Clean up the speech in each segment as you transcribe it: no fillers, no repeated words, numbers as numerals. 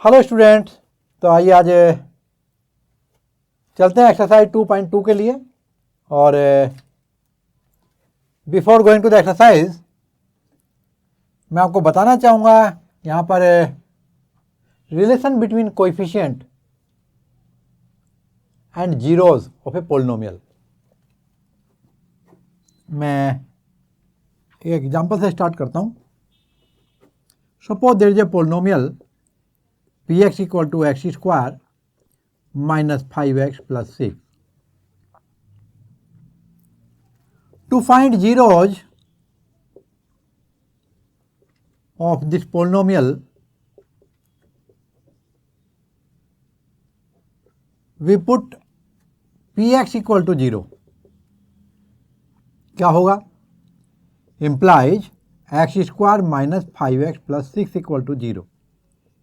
Hello students, तो आइए आज चलते हैं एक्सरसाइज 2.2 के लिए। और before going to the exercise मैं आपको बताना चाहूँगा यहाँ पर relation between coefficient and zeros of a polynomial. मैं एक एग्जांपल से स्टार्ट करता हूँ। Suppose there is a polynomial px equal to x square minus 5x plus 6. To find zeros of this polynomial, we put px equal to 0. क्या होगा? Implies x square minus 5x plus 6 equal to 0.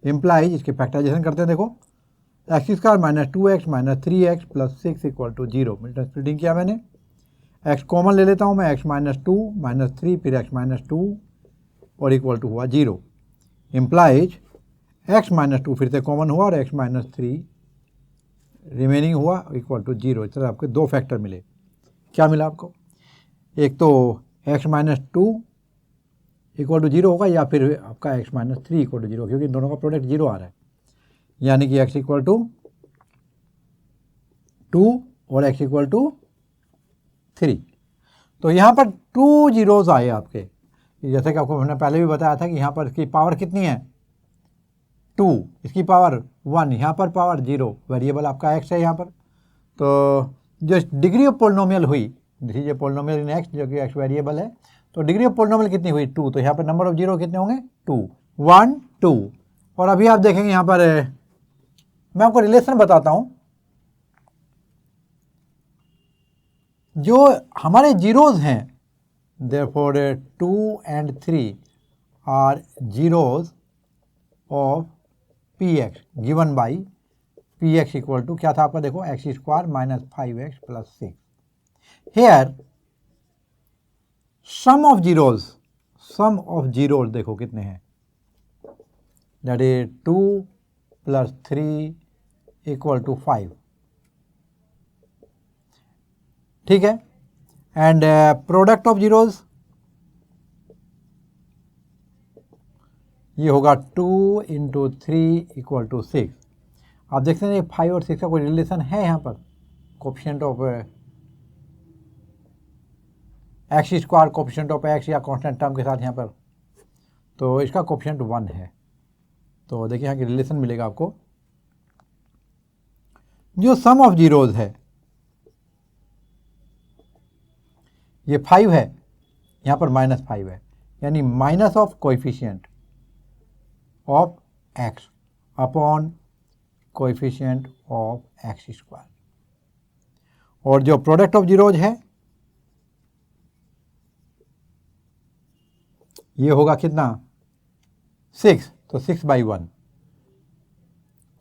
Implies, इसके factorisation करते हैं। देखो, x square minus 2x minus 3x plus 6 equal to 0। Middle term splitting किया मैंने, x common ले लेता हूँ मैं, x माइनस 2 माइनस 3 फिर x माइनस 2 और इक्वल टू हुआ 0। इम्प्लाइज x माइनस 2 फिर से कॉमन हुआ और x माइनस 3 रिमेनिंग हुआ इक्वल टू 0। इस तरह आपके दो फैक्टर मिले। क्या मिला आपको? एक तो x माइनस 2 इक्वल टू 0 होगा, या फिर आपका x माइनस 3 इक्वल टू 0, क्योंकि इन दोनों का प्रोडक्ट 0 आ रहा है। यानी कि x इक्वल टू 2 और x इक्वल टू 3। तो यहाँ पर 2 जीरोज आए आपके। जैसे कि आपको मैंने पहले भी बताया था कि यहाँ पर इसकी पावर कितनी है? 2, इसकी पावर 1, यहाँ पर पावर 0। वेरिएबल आपका x है यहाँ पर। तो जो डिग्री ऑफ पोलिनोमियल हुई, this is a polynomial in x, जो कि x वेरिएबल है, तो डिग्री ऑफ पोलिनोमियल कितनी हुई? 2। तो यहाँ पर नंबर ऑफ जीरो कितने होंगे? 2, 1, 2। और अभी आप देखेंगे यहाँ पर मैं आपको रिलेशन बताता हूँ। जो हमारे जीरोज हैं, therefore 2 and 3 are zeros of px given by px equal to क्या था आपका? देखो, x square minus 5x plus 6। Here sum of zeros देखो कितने हैं, that is 2 plus 3 equal to 5। ठीक है। एंड प्रोडक्ट ऑफ जीरोज ये होगा 2 इंटू 3 इक्वल टू 6। आप देखते हैं 5 और 6 का कोई रिलेशन है यहाँ पर? Coefficient of x square, coefficient of x या कांस्टेंट टर्म के साथ यहाँ पर, तो इसका कोफिशिएंट 1 है। तो देखिए यहाँ की रिलेशन मिलेगा आपको। जो सम ऑफ जीरोज है ये 5 है, यहाँ पर माइनस 5 है, यानी minus of coefficient of x upon coefficient of x square. और जो प्रोडक्ट ऑफ जीरोज है ये होगा कितना? 6। तो 6/1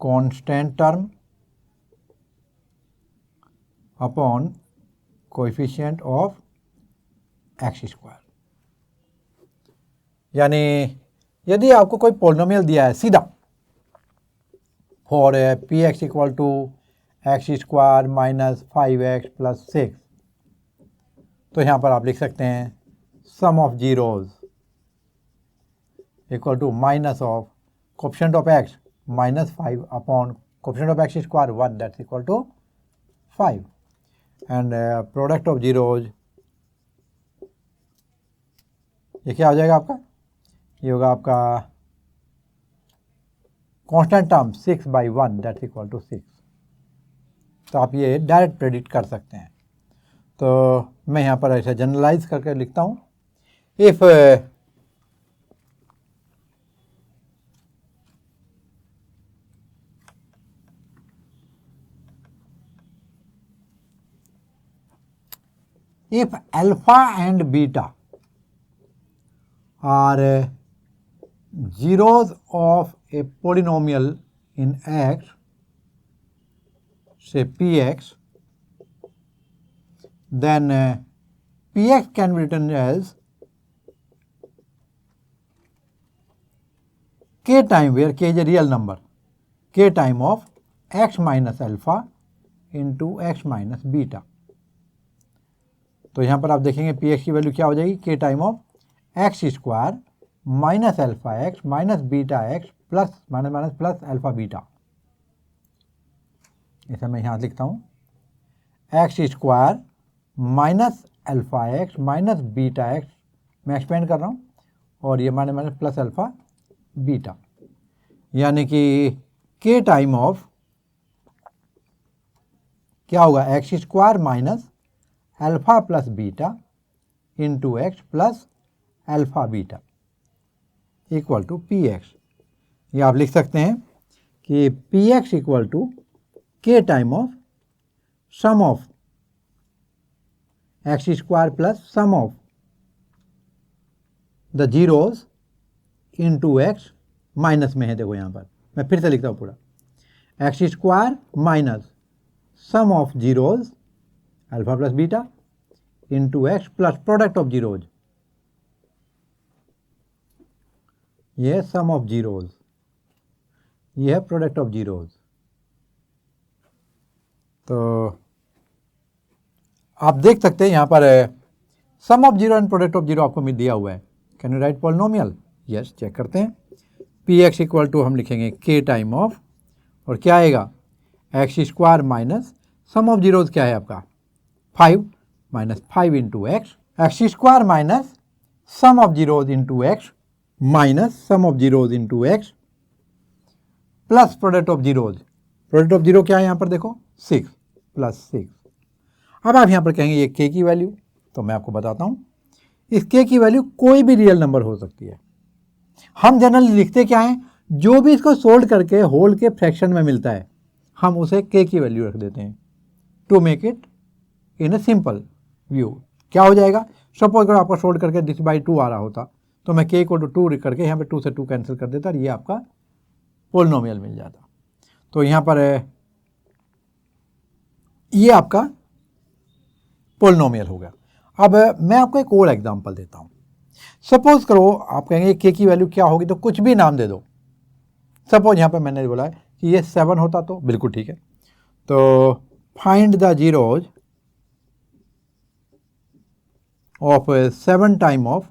constant term upon coefficient of x square. यानी यदि आपको कोई पोलिनोमियल दिया है सीधा, for px equal to x square minus 5x plus 6, तो यहाँ पर आप लिख सकते हैं sum of zeros equal to minus of coefficient of x minus 5 upon coefficient of x square 1, that's equal to 5। And product of zeros ये क्या हो जाएगा आपका? ये होगा आपका constant term 6/1, that's equal to 6। तो आप ये डायरेक्ट प्रेडिक्ट कर सकते हैं। तो मैं यहाँ पर ऐसे जनरलाइज करके लिखता हूँ। If alpha and beta are zeros of a polynomial in x, say px, then px can be written as k time, where k is a real number, के time of x minus alpha into x minus beta. तो यहाँ पर आप देखेंगे P x की value क्या हो जाएगी, k time of x square minus alpha x minus beta x plus minus minus plus alpha beta. इसे मैं यहाँ लिखता हूँ, x square minus alpha x minus beta x, मैं एक्सपेंड कर रहा हूँ, और ये minus minus plus alpha beta, यानी कि के टाइम ऑफ क्या होगा, x square minus alpha plus beta into x plus alpha beta equal to p x. ये आप लिख सकते हैं कि p x equal to k time of sum of x square plus sum of the zeros into x, minus में है, देखो यहाँ पर मैं फिर से लिखता हूँ पूरा, x square minus sum of zeros alpha plus beta into x plus product of zeros, ये है सम ऑफ जीरोज, ये है प्रोडक्ट ऑफ जीरोज। तो आप देख सकते हैं यहाँ पर sum of zero and product of zero आपको मिल दिया हुआ है। Can you write polynomial? Yes, check करते हैं। पी एक्स इक्वल टू हम लिखेंगे के टाइम ऑफ, और क्या आएगा, x square minus sum of zeros क्या है आपका 5 minus 5 into x, x square minus sum of zeros into x minus sum of zeros into x plus product of zeros. Product of zero क्या है यहाँ पर देखो 6 प्लस 6। अब आप यहाँ पर कहेंगे ये के की वैल्यू, तो मैं आपको बताता हूँ, इस के की वैल्यू कोई भी रियल नंबर हो सकती है। हम जनरली लिखते क्या है, जो भी इसको सोल्व करके होल के फ्रैक्शन में मिलता है हम उसे के की वैल्यू रख देते हैं to make it in a simple view. क्या हो जाएगा, सपोज अगर आपका सोल्व करके दिस बाई 2 आ रहा होता तो मैं के इक्वल टू 2 करके यहाँ पे 2 से 2 कैंसिल कर देता और ये आपका पोलिनोमियल मिल जाता। तो यहाँ पर ये आपका पोलिनोमियल हो गया। अब मैं आपको एक और एग्जांपल देता हूँ। सपोज करो आप कहेंगे के की वैल्यू क्या होगी, तो कुछ भी नाम दे दो। सपोज यहाँ पे मैंने बोला है कि ये 7 होता, तो बिल्कुल ठीक है। तो find the zeros of 7 time of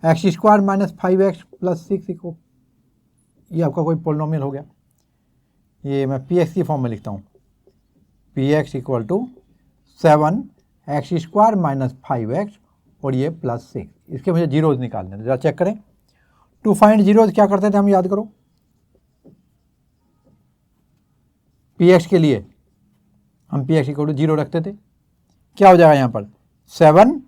x square minus 5x plus 6 equal, ये आपका कोई पोलिनोमियल हो गया। ये मैं पी एक्स की फॉर्म में लिखता हूँ, p x equal to 7 x square minus 5x और ये प्लस 6। इसके मुझे जीरोज निकालने हैं, जरा चेक करें। टू फाइंड जीरोज क्या करते थे हम, याद करो। पी एक्स के लिए हम पी एक्स इक्वल टू 0 रखते थे। क्या हो जाएगा यहाँ पर 7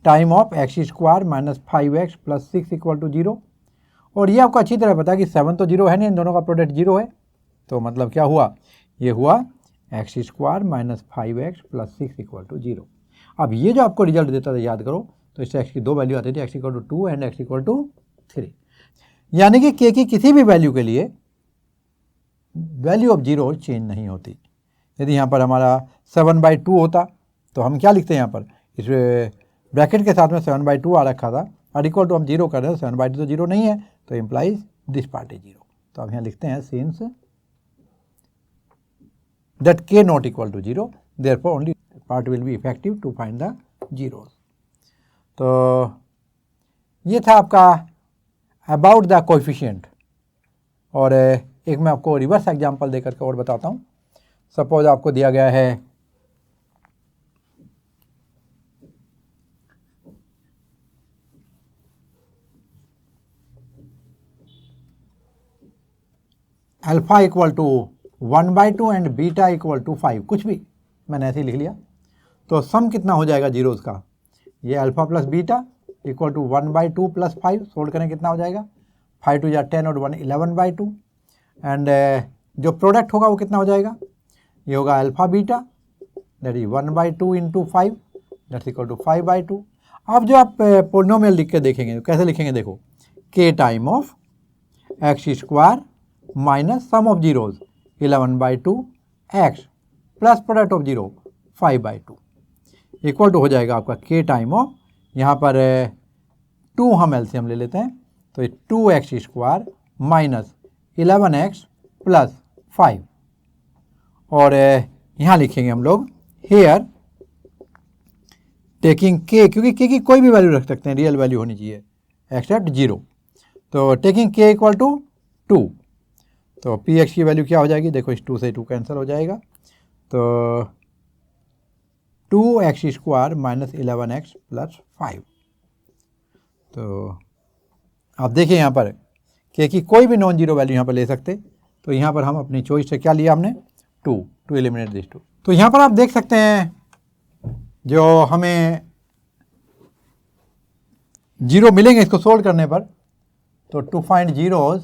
time of x square minus 5x plus 6 equal to 0। और ये आपको अच्छी तरह पता है कि 7 तो 0 है नहीं, इन दोनों का प्रोडक्ट 0 है। तो मतलब क्या हुआ, ये हुआ x square minus 5x plus 6 equal to 0। अब ये जो आपको रिजल्ट देता था याद करो, तो इससे एक्स की 2 वैल्यू आती थी, x equal to 2 and x equal to 3। यानी कि के की किसी भी वैल्यू के लिए वैल्यू ऑफ जीरो चेंज नहीं होती। यदि यहाँ पर हमारा 7/2 होता तो हम क्या लिखते हैं, यहाँ पर इस ब्रैकेट के साथ में 7/2 आ रखा था और इक्वल टू हम 0 कर रहे हैं, 7/2 तो 0 नहीं है, तो इम्प्लाइज दिस पार्ट इज 0। तो अब यहाँ लिखते हैं since that k not equal to 0 therefore only part will be effective to find the zeros. तो ये था आपका अबाउट द कोएफिशिएंट। और एक मैं आपको रिवर्स एग्जांपल देकर के और बताता हूँ। सपोज आपको दिया गया है alpha equal to 1/2 and beta equal to 5, कुछ भी मैंने ऐसे ही लिख लिया। तो सम कितना हो जाएगा जीरोज का, ये alpha plus beta equal to 1/2 plus 5, solve करें कितना हो जाएगा, 5 2 10 और 1 11/2। एंड जो प्रोडक्ट होगा वो कितना हो जाएगा, ये होगा alpha beta that is 1/2 into 5 that's equal to 5/2। अब जो आप पोलिनोमियल लिख के देखेंगे, कैसे लिखेंगे देखो, k time of x square minus sum of zeros 11/2 x plus product of zero 5/2 equal to हो जाएगा आपका के टाइम ऑफ, यहाँ पर 2 हम एलसीएम ले लेते हैं, तो ये 2x square minus 11x plus 5 और यहाँ लिखेंगे हम लोग हेयर टेकिंग k, क्योंकि k की कोई भी वैल्यू रख सकते हैं, रियल वैल्यू होनी चाहिए एक्सेप्ट 0। तो टेकिंग k इक्वल टू 2, तो पी एक्स की वैल्यू क्या हो जाएगी, देखो इस 2 से 2 कैंसिल हो जाएगा, तो 2x square minus 11x plus 5। तो आप देखिए यहाँ पर k की कोई भी नॉन जीरो वैल्यू यहाँ पर ले सकते, तो यहाँ पर हम अपनी चॉइस से क्या लिया हमने 2 टू एलिमिनेट दिस 2। तो यहाँ पर आप देख सकते हैं जो हमें जीरो मिलेंगे इसको सोल्व करने पर, तो टू फाइंड जीरोज,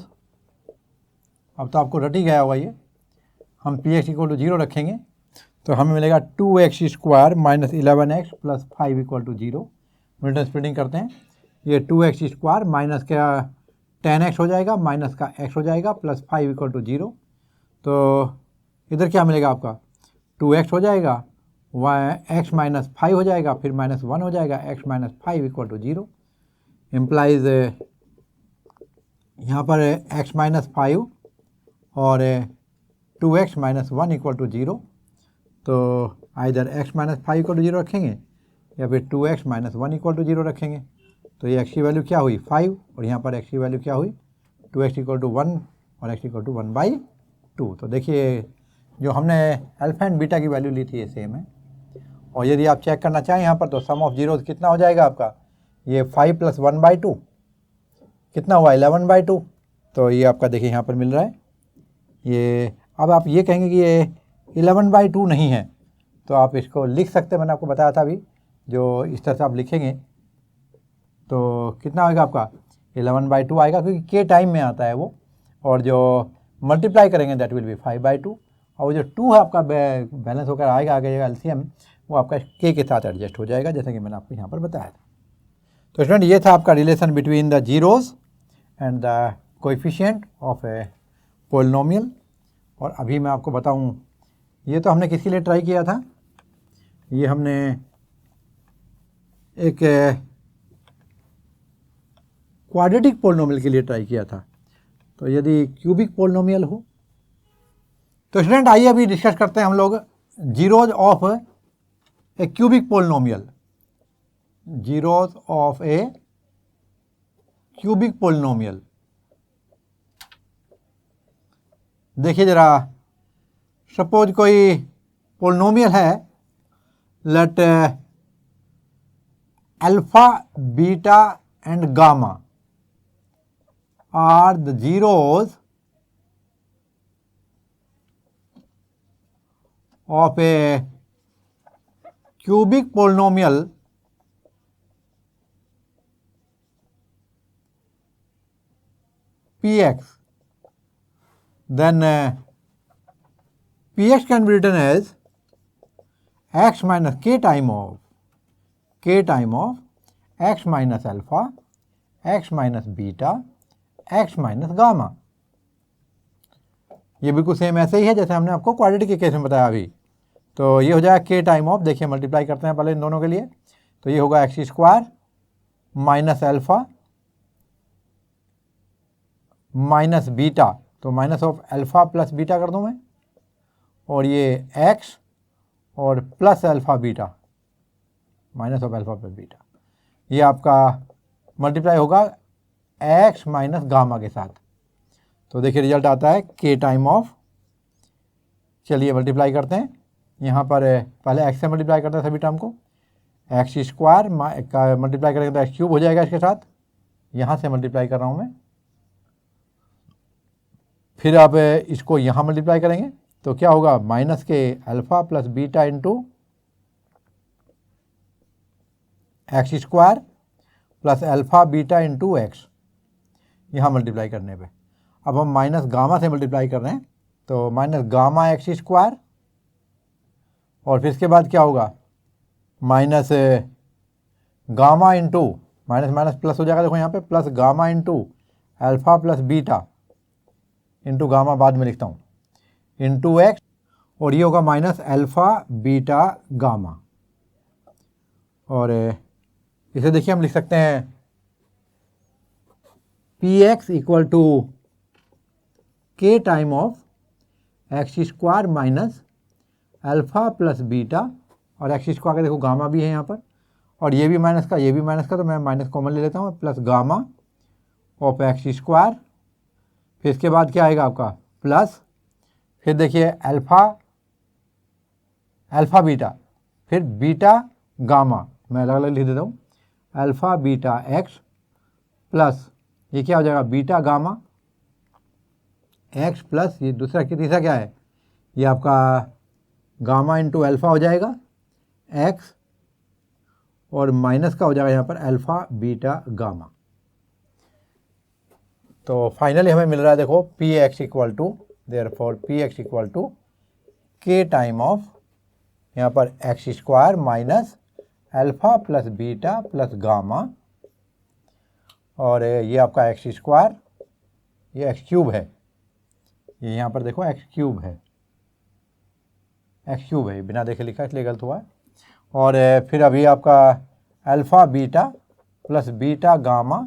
अब तो आपको रट ही गया होगा ये, हम पी एक्स इक्वल टू 0 रखेंगे तो हमें मिलेगा 2x square minus 11x plus 5 equal to 0। Middle term splitting करते हैं, ये 2x स्क्वायर माइनस का 10x हो जाएगा, माइनस का x हो जाएगा, प्लस 5 इक्वल टू 0। तो इधर क्या मिलेगा आपका 2x हो जाएगा, x माइनस 5 हो जाएगा, फिर माइनस 1 हो जाएगा, x minus 5 equal to 0। Implies यहाँ पर x माइनस 5 और 2x माइनस 1 इक्वल टू 0। तो either x minus 5 equal to 0 रखेंगे या फिर 2x माइनस 1 इक्वल टू 0 रखेंगे। तो ये x की वैल्यू क्या हुई 5 और यहाँ पर x की वैल्यू क्या हुई 2x इक्वल टू 1 और x इक्वल टू 1/2। तो देखिए जो हमने अल्फा एंड बीटा की वैल्यू ली थी ये सेम है। और यदि आप चेक करना चाहें यहाँ पर तो सम ऑफ जीरोज कितना हो जाएगा आपका, ये 5 प्लस 1/2 कितना हुआ 11/2। तो ये आपका देखिए यहाँ पर मिल रहा है ये। अब आप ये कहेंगे कि ये 11/2 नहीं है, तो आप इसको लिख सकते हैं, मैंने आपको बताया था अभी, जो इस तरह से आप लिखेंगे तो कितना आएगा आपका 11/2 आएगा, क्योंकि के टाइम में आता है वो, और जो मल्टीप्लाई करेंगे दैट विल बी 5/2, और वो जो 2 है आपका बैलेंस होकर आएगा आगे एलसीएम, वो आपका के साथ एडजस्ट हो जाएगा, जैसे कि मैंने आपको यहाँ पर बताया था। तो स्टूडेंट ये था आपका relation between the zeros and the coefficient of a polynomial. और अभी मैं आपको बताऊं, ये तो हमने किसके लिए ट्राई किया था, ये हमने एक क्वाड्रेटिक पोलिनोमियल के लिए ट्राई किया था। तो यदि क्यूबिक पोलिनोमियल हो तो स्टूडेंट आइए अभी डिस्कस करते हैं हम लोग zeros of a cubic polynomial, zeros of a cubic polynomial. देखिए जरा, सपोज कोई पोलिनोमियल है, let alpha beta and gamma are the zeros of a cubic polynomial px, then px can be written as x minus k time of x minus alpha, x minus beta, x minus gamma। ये बिल्कुल same ऐसे ही है जैसे हमने आपको quadratic के case में बताया अभी। तो ये हो जाएगा के टाइम ऑफ, देखिए मल्टीप्लाई करते हैं पहले इन दोनों के लिए, तो ये होगा x square minus alpha minus beta, तो minus of alpha plus beta कर दूं मैं, और ये एक्स और plus alpha beta, minus of alpha plus beta, ये आपका मल्टीप्लाई होगा एक्स माइनस गामा के साथ। तो देखिए रिजल्ट आता है के टाइम ऑफ, चलिए मल्टीप्लाई करते हैं, यहाँ पर पहले एक्स से मल्टीप्लाई करते हैं सभी टर्म को, एक्स स्क्वायर का मल्टीप्लाई करेंगे तो एक्स क्यूब हो जाएगा इसके साथ, यहाँ से मल्टीप्लाई कर रहा हूँ मैं, फिर आप इसको यहाँ मल्टीप्लाई करेंगे तो क्या होगा माइनस के alpha plus beta into x square plus alpha beta into x, यहाँ मल्टीप्लाई करने पे। अब हम माइनस गामा से मल्टीप्लाई कर रहे हैं, तो माइनस गामा एक्स स्क्वायर, और फिर इसके बाद क्या होगा minus gamma into minus minus plus हो जाएगा, देखो यहाँ पे plus gamma into alpha plus beta into gamma बाद में लिखता हूँ इंटू एक्स, और ये होगा माइनस अल्फा बीटा गामा। और इसे देखिए हम लिख सकते हैं P x equal to k time of x square minus alpha plus beta, और एक्स स्क्वायर का देखो गामा भी है यहाँ पर, और ये भी माइनस का ये भी माइनस का, तो मैं माइनस कॉमन ले लेता हूँ, plus gamma of x square, फिर इसके बाद क्या आएगा आपका प्लस, फिर देखिए अल्फ़ा बीटा, फिर बीटा गामा, मैं अलग अलग लिख देता हूँ, अल्फ़ा बीटा एक्स प्लस ये क्या हो जाएगा बीटा गामा एक्स प्लस ये दूसरा तीसरा क्या है, ये आपका गामा इंटू अल्फ़ा हो जाएगा एक्स, और माइनस का हो जाएगा यहाँ पर अल्फ़ा बीटा गामा। तो फाइनली हमें मिल रहा है देखो p x equal to, therefore p x equal to k time of यहाँ पर x square minus alpha plus beta plus gamma, और ये आपका एक्स स्क्वायर, ये एक्स क्यूब है, ये यहाँ पर देखो एक्स क्यूब है, एक्स क्यूब है, बिना देखे लिखा इसलिए गलत हुआ है, और फिर अभी आपका alpha beta plus beta gamma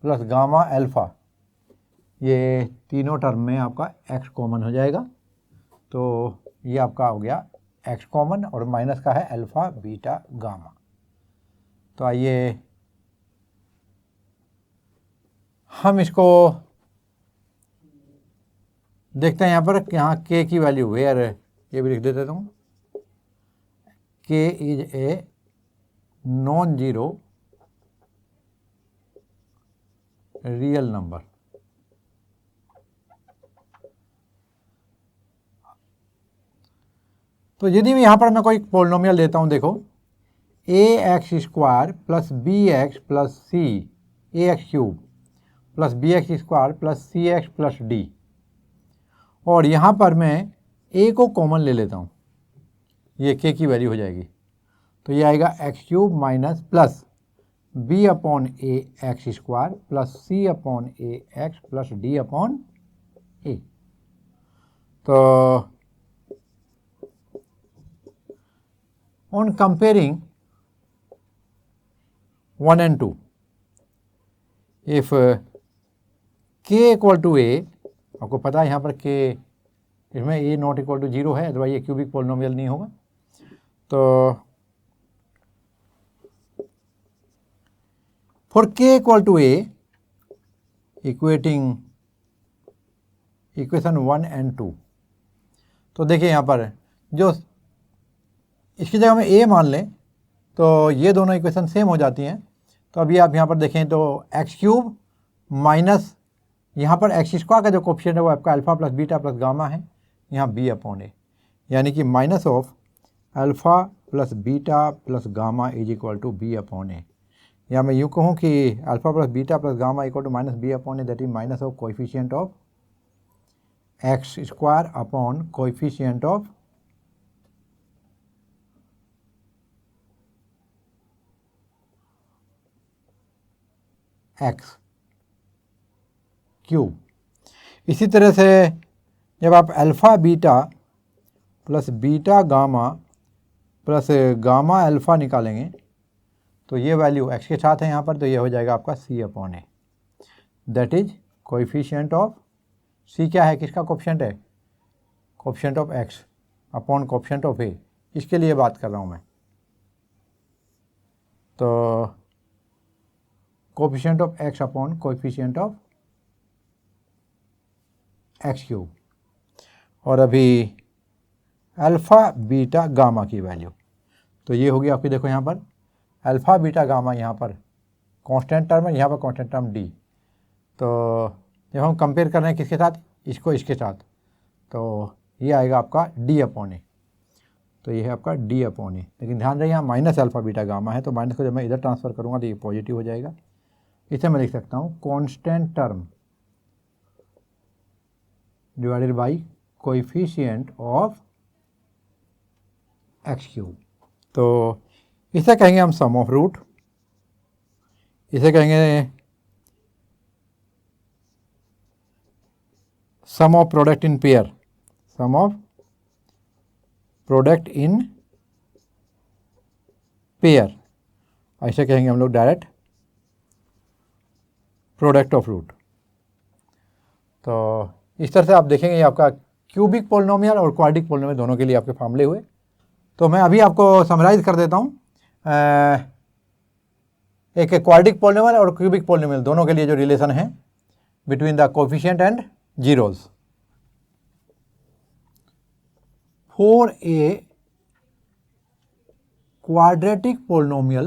plus gamma alpha, ये तीनों टर्म में आपका एक्स कॉमन हो जाएगा, तो ये आपका हो गया एक्स कॉमन, और माइनस का है अल्फ़ा बीटा गामा। तो आइए हम इसको देखते हैं यहाँ पर, यहाँ के की वैल्यू वेयर, ये भी लिख देता हूँ, के is a non zero real number. तो यदि मैं यहाँ पर मैं कोई पॉलिनोमियल लेता हूँ, देखो a x square plus b x plus c a x cube plus b x square plus c x plus d, और यहाँ पर मैं ए को कॉमन ले लेता हूँ, ये के की वैल्यू हो जाएगी, तो ये आएगा x cube minus plus b upon a x square plus c upon a x plus d upon a. तो on comparing 1 and 2, if k equal to a, आपको पता है यहाँ पर k इसमें a नॉट इक्वल टू 0 है, अथवा ये क्यूबिक पॉलिनोमियल नहीं होगा, तो for k equal to a equating equation 1 and 2, तो देखिए यहाँ पर जो इसकी जगह में a मान लें तो ये दोनों इक्वेशन सेम हो जाती हैं। तो अभी आप यहाँ पर देखें तो एक्स क्यूब माइनस यहाँ पर एक्स स्क्वायर का जो कोफिशिएंट है वो आपका alpha plus beta plus gamma है, यहाँ बी अपॉन ए, यानी कि minus of alpha plus beta plus gamma is equal to b upon a, या मैं यूँ कहूँ कि alpha plus beta plus gamma equal to minus b upon a, that is minus of coefficient of x square upon coefficient of x cube. इसी तरह से जब आप alpha beta plus beta gamma plus gamma alpha निकालेंगे तो ये value x के साथ है यहाँ पर, तो ये हो जाएगा आपका c upon a, that is coefficient of c क्या है, किसका कोएफिशिएंट है, coefficient of x upon coefficient of a, इसके लिए बात कर रहा हूँ मैं। तो coefficient of x upon coefficient of x cube, और अभी अल्फ़ा बीटा गामा की वैल्यू, तो ये होगी आपकी, देखो यहाँ पर अल्फ़ा बीटा गामा यहाँ पर कांस्टेंट टर्म है, यहाँ पर कांस्टेंट टर्म डी, तो जब हम कंपेयर कर रहे हैं किसके साथ, इसको इसके साथ, तो ये आएगा आपका डी अपॉन ए, तो ये है आपका डी अपॉन ए, लेकिन ध्यान रहे यहाँ माइनस अल्फ़ा बीटा गामा है, तो माइनस को जब मैं इधर ट्रांसफ़र करूँगा तो ये पॉजिटिव हो जाएगा। इसे मैं लिख सकता हूँ constant term divided by coefficient of x cube, तो इसे कहेंगे हम सम ऑफ रूट, इसे कहेंगे sum of product in pair, sum of product in pair, ऐसे कहेंगे हम लोग डायरेक्ट प्रोडक्ट ऑफ रूट। तो इस तरह से आप देखेंगे ये आपका क्यूबिक पोलिनोमियल और क्वाड्रिक पोलिनोमियल दोनों के लिए आपके फार्मूले हुए। तो मैं अभी आपको समराइज कर देता हूँ। एक क्वाड्रिक पोलिनोमियल और क्यूबिक पोलिनोमियल दोनों के लिए जो रिलेशन है between the coefficient and zeros. For a quadratic polynomial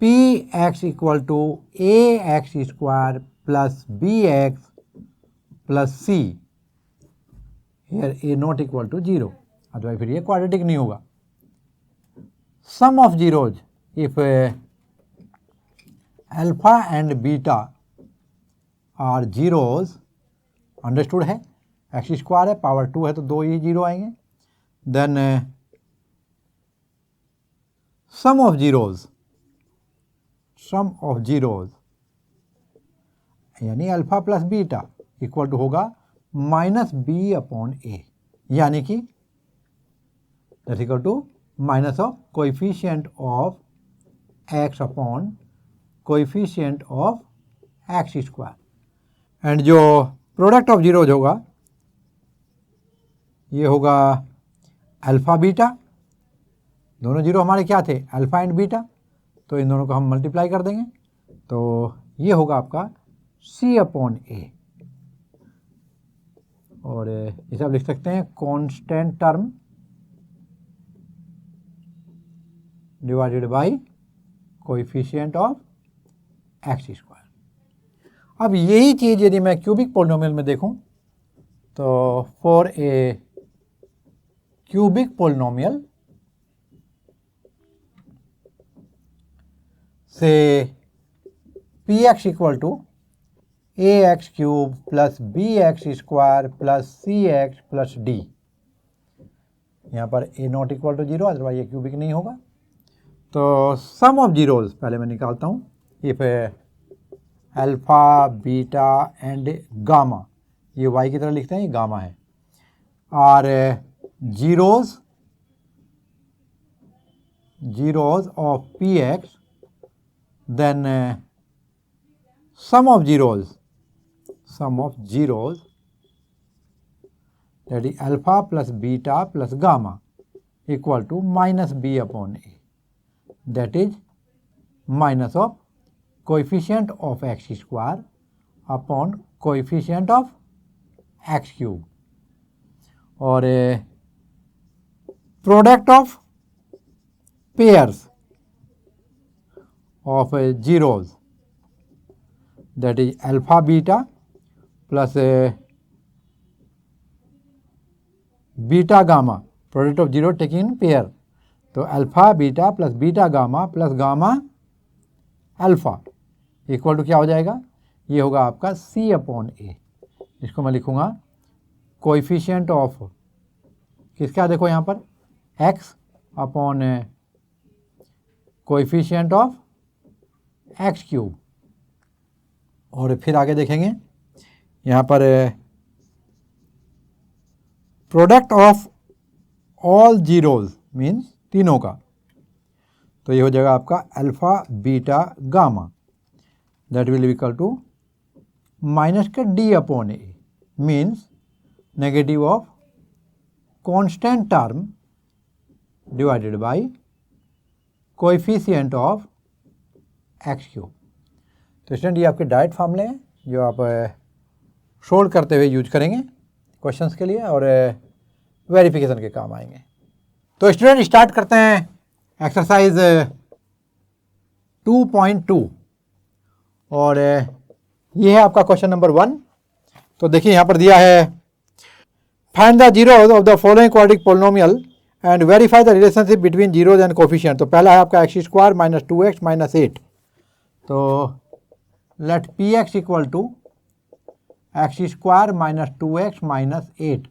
px equal to ax square plus bx plus c, here a not equal to 0, अथवा फिर ये क्वाड्रेटिक नहीं होगा। Sum of zeros if alpha and beta are zeros, understood है, x square है, power 2 है तो 2 ही जीरो आएंगे। देन सम ऑफ जीरोज यानी alpha plus beta equal to होगा माइनस बी अपॉन ए, यानी कि that equal to minus of coefficient of x upon coefficient of x square. And जो प्रोडक्ट ऑफ जीरोज होगा ये होगा alpha beta, दोनों zero हमारे क्या थे, अल्फ़ा एंड बीटा, तो इन दोनों को हम मल्टीप्लाई कर देंगे तो ये होगा आपका c अपॉन ए, और इसे आप लिख सकते हैं constant term divided by coefficient of x square. अब यही चीज़ यदि मैं क्यूबिक पोलिनोमियल में देखूं तो for a cubic polynomial, say px equal to ax cube plus bx square plus cx plus d, यहाँ पर a not equal to 0, otherwise ये क्यूबिक नहीं होगा। तो सम ऑफ जीरोज पहले मैं निकालता हूँ, if alpha beta and gamma, ये y की तरह लिखते हैं, ये गामा है, और zeros of px, then sum of zeros that is alpha plus beta plus gamma equal to minus b upon a, that is minus of coefficient of x square upon coefficient of x cube, और product of pairs of zeros, that is alpha beta plus beta gamma, product of zero taking in pair, तो alpha beta plus beta gamma plus gamma alpha equal to क्या हो जाएगा, ये होगा आपका c upon ए, इसको मैं लिखूंगा कोएफिशिएंट ऑफ किसका, देखो यहाँ पर x upon coefficient of x cube, और फिर आगे देखेंगे यहाँ पर product of all zeros means तीनों का, तो ये हो जाएगा आपका alpha beta gamma, that will equal to minus का d upon a, means negative of constant term divided by coefficient of x cube. तो स्टूडेंट ये आपके डायरेक्ट फार्मूले हैं जो आप सोल्व करते हुए यूज करेंगे क्वेश्चंस के लिए और वेरिफिकेशन के काम आएंगे। तो स्टूडेंट स्टार्ट करते हैं एक्सरसाइज 2.2 और ये है आपका क्वेश्चन नंबर 1। तो देखिए यहाँ पर दिया है find the zeros of the following quadric polynomial and verify the relationship between zeros and coefficient. तो पहला है आपका x square minus 2x minus 8। तो let p x equal to x square minus 2x minus 8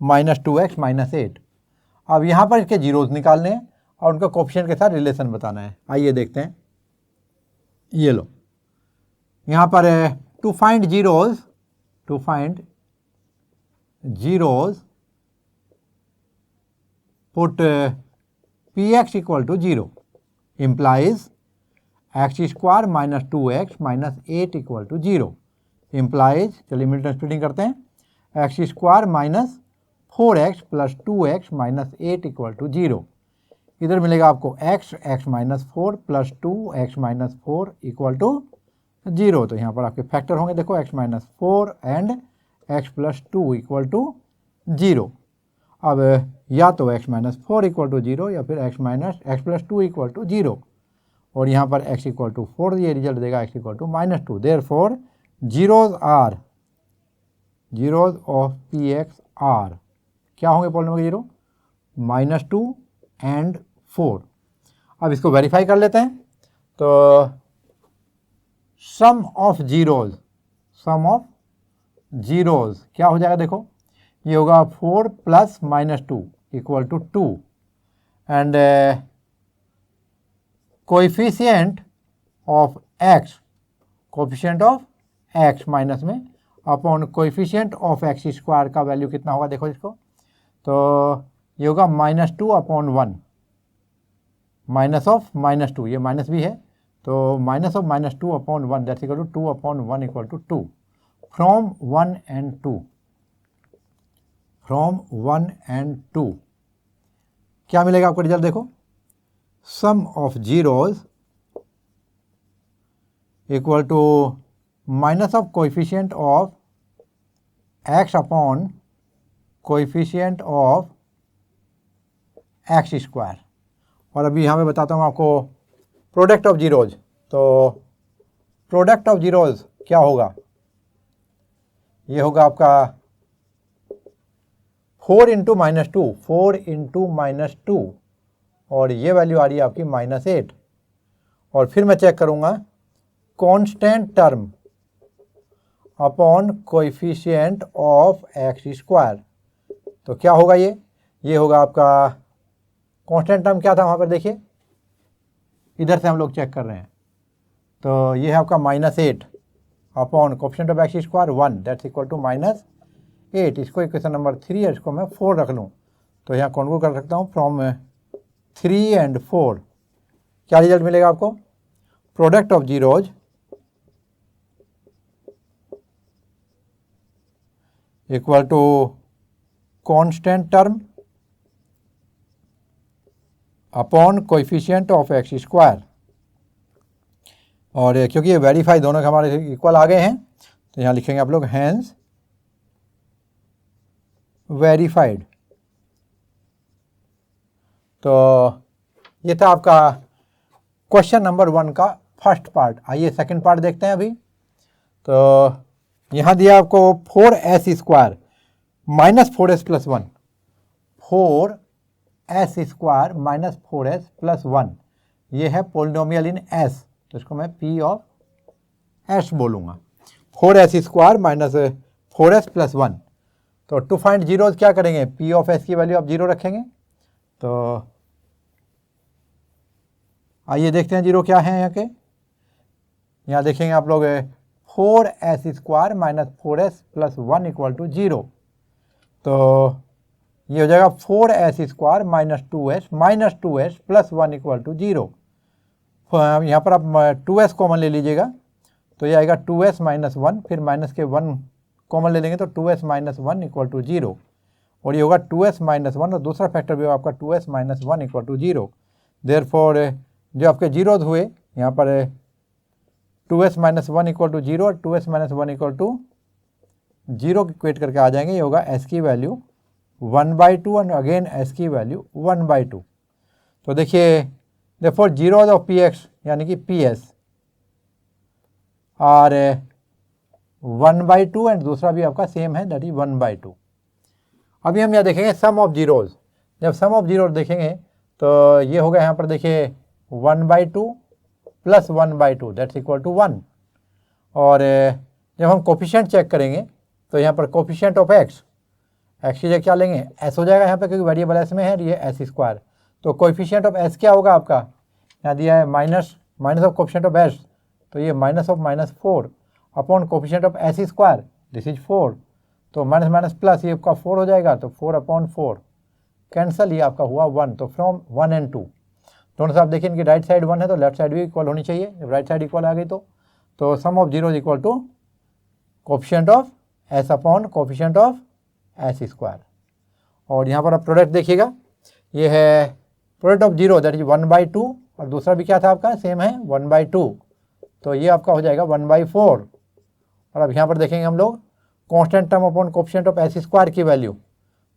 minus 2x minus 8। अब यहाँ पर इसके zeros निकालने हैं और उनका कोफिशिएंट के साथ रिलेशन बताना है। आइए देखते हैं, ये लो यहाँ पर to find zeros put px equal to 0 implies x square minus 2x minus 8 equal to 0 implies, चलिए मिल्टन स्प्लिटिंग करते हैं, x square minus 4x plus 2x minus 8 equal to 0। इधर मिलेगा आपको x minus 4 plus 2x minus 4 equal to 0। तो यहाँ पर आपके फैक्टर होंगे, देखो x minus 4 and x plus 2 equal to 0। अब या तो x माइनस 4 इक्वल टू 0 या फिर x प्लस 2 इक्वल टू 0, और यहाँ पर x इक्वल टू 4, ये रिजल्ट देगा x equal to minus 2। Therefore zeros of p x are क्या होंगे पॉलिनोमियल के जीरो? Minus 2 and 4। अब इसको वेरीफाई कर लेते हैं। तो सम ऑफ जीरोज क्या हो जाएगा, देखो ये होगा 4 plus minus 2 equal to 2 and coefficient of x minus में upon coefficient of x square का वैल्यू कितना होगा, देखो इसको, तो ये होगा minus 2 upon 1, minus of minus 2, ये माइनस भी है, तो minus of minus 2 upon 1 that's equal to 2 upon 1 equal to 2 from 1 and 2 क्या मिलेगा आपको रिजल्ट, देखो sum of zeros equal to minus of coefficient of x upon coefficient of x square. और अभी यहाँ पे बताता हूँ आपको प्रोडक्ट ऑफ जीरोज। तो प्रोडक्ट ऑफ जीरोज क्या होगा, ये होगा आपका 4 इंटू माइनस 2 और ये वैल्यू आ रही है आपकी माइनस 8। और फिर मैं चेक करूँगा constant term upon coefficient of x square. तो क्या होगा, ये होगा आपका कांस्टेंट टर्म क्या था वहाँ पर, देखिए इधर से हम लोग चेक कर रहे हैं, तो ये है आपका minus 8 upon coefficient of x square 1 that's equal to minus 8। इसको इक्वेशन नंबर 3 है, इसको मैं 4 रख लूँ तो यहाँ कॉन्वो कर सकता हूँ फ्रॉम 3 एंड 4। क्या रिजल्ट मिलेगा आपको, product of zeros equal to constant term upon coefficient of x square. और क्योंकि ये वेरीफाई दोनों के हमारे इक्वल आ गए हैं तो यहाँ लिखेंगे आप लोग हैंस वेरीफाइड। तो ये था आपका क्वेश्चन नंबर 1 का फर्स्ट पार्ट। आइए सेकंड पार्ट देखते हैं अभी। तो यहाँ दिया आपको 4s square minus 4s plus 1, 4s square minus 4s plus 1, ये है पोलिनोमियल इन s, तो इसको मैं p ऑफ s बोलूँगा। 4s square minus 4s plus 1। तो टू फाइंड जीरोज क्या करेंगे, p ऑफ s की वैल्यू आप 0 रखेंगे। तो आइए देखते हैं जीरो क्या है यहाँ के। यहाँ देखेंगे आप लोग 4s square minus 4s plus 1 equal to 0। तो ये हो जाएगा 4s square minus 2s plus 1 equal to 0। यहाँ पर आप 2s कॉमन ले लीजिएगा तो ये आएगा 2s माइनस 1, फिर माइनस के 1 कॉमन ले लेंगे तो 2s माइनस 1 इक्वल टू 0। और ये होगा 2s माइनस 1 और दूसरा फैक्टर भी होगा आपका 2s minus 1 equal to 0। Therefore जो आपके जीरोज हुए यहाँ पर 2s माइनस 1 इक्वल टू 0 और 2s minus 1 equal to 0 equate करके आ जाएंगे। ये होगा s की वैल्यू 1/2 एंड अगेन s की वैल्यू 1/2। तो देखिए therefore zeros of p x यानी कि पी एस आर 1/2 एंड दूसरा भी आपका सेम है दैट इज 1/2। अभी हम यहाँ देखेंगे सम ऑफ जीरोज। जब सम ऑफ जीरो देखेंगे तो ये होगा यहाँ पर देखिए 1/2 प्लस 1/2 दैट्स इक्वल टू 1। और जब हम कोफिशिएंट चेक करेंगे तो यहाँ पर कोफिशिएंट ऑफ एक्स की जगह क्या लेंगे, s हो जाएगा यहाँ पर क्योंकि वेरिएबल s में है, ये s स्क्वायर। तो कोफिशिएंट ऑफ s क्या होगा आपका, यहाँ दिया है minus of coefficient of s, तो ये minus of minus 4 upon coefficient of s square this is 4। तो माइनस माइनस प्लस ये आपका 4 हो जाएगा, तो 4 अपॉन 4 कैंसल, ये आपका हुआ 1। तो फ्रॉम 1 एंड 2 दोनों से आप देखिए इनकी राइट साइड 1 है तो लेफ्ट साइड भी इक्वल होनी चाहिए। जब राइट साइड इक्वल आ गई तो sum of zero is equal to coefficient of S upon coefficient of S square. और यहाँ पर आप प्रोडक्ट देखिएगा, ये है product of zero that is 1/2 और दूसरा भी क्या था आपका सेम है 1/2, तो ये आपका हो जाएगा 1/4। और अब यहाँ पर देखेंगे हम लोग constant term upon coefficient of S square की वैल्यू,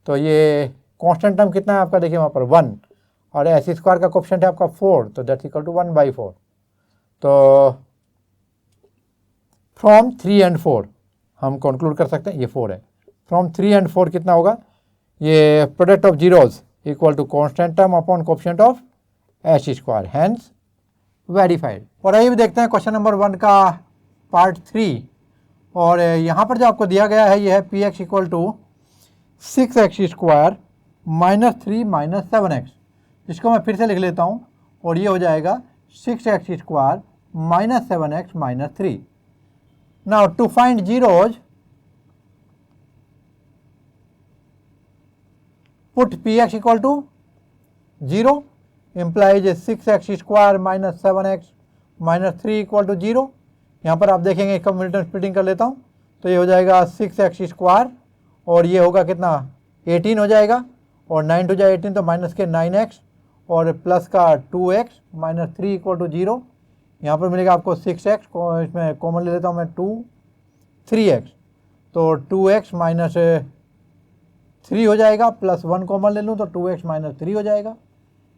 तो ये कांस्टेंट टर्म कितना है आपका, देखिए वहाँ पर 1 और एस स्क्वायर का कोफिशिएंट है आपका 4, तो दैट्स इक्वल टू 1/4। तो फ्रॉम 3 and 4 हम कंक्लूड कर सकते हैं, ये 4 है, फ्रॉम 3 and 4 कितना होगा, ये product of zeros equal to constant term upon coefficient of S square, hence verified. और अभी भी देखते हैं क्वेश्चन नंबर 1 का पार्ट 3। और यहाँ पर जो आपको दिया गया है ये है p x equal to 6x square minus 3 minus 7x, इसको मैं फिर से लिख लेता हूँ और ये हो जाएगा 6x square minus 7x minus 3। Now to find zeros put px equal to 0 implies 6x square minus 7x minus 3 equal to 0। यहाँ पर आप देखेंगे इसका मिल्टन स्प्लिटिंग कर लेता हूँ तो ये हो जाएगा 6x स्क्वायर और ये होगा कितना 18 हो जाएगा, और 9 टू जाए 18 तो माइनस के 9x और प्लस का 2x माइनस 3 इक्वल टू 0। यहाँ पर मिलेगा आपको 6x, इसमें कॉमन ले लेता हूँ मैं 3x, तो 2x माइनस 3 हो जाएगा, प्लस 1 कॉमन ले लूँ तो 2x माइनस 3 हो जाएगा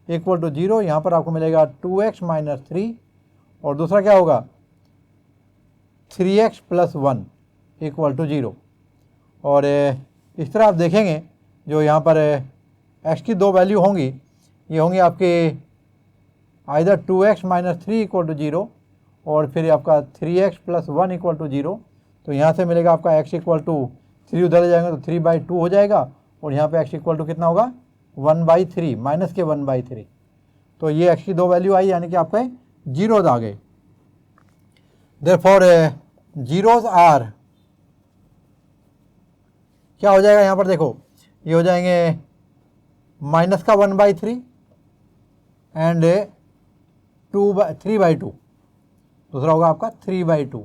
इक्वल टू 0। यहाँ पर आपको मिलेगा 2x माइनस 3 और दूसरा क्या होगा 3x प्लस 1 इक्वल टू 0। और इस तरह आप देखेंगे जो यहाँ पर x की दो वैल्यू होंगी, ये होंगी आपके either 2x minus 3 equal to 0 और फिर आपका 3x प्लस 1 इक्वल टू 0। तो यहाँ से मिलेगा आपका x इक्वल टू 3 उधर ले जाएंगे तो 3/2 हो जाएगा, और यहाँ पे x इक्वल टू कितना होगा 1/3 माइनस के 1/3। तो ये x की दो वैल्यू आई, यानी कि आपके जीरोज आ गए। देयरफॉर जीरोज आर क्या हो जाएगा, यहाँ पर देखो ये हो जाएंगे माइनस का 1/3 एंड 3/2, दूसरा होगा आपका 3/2।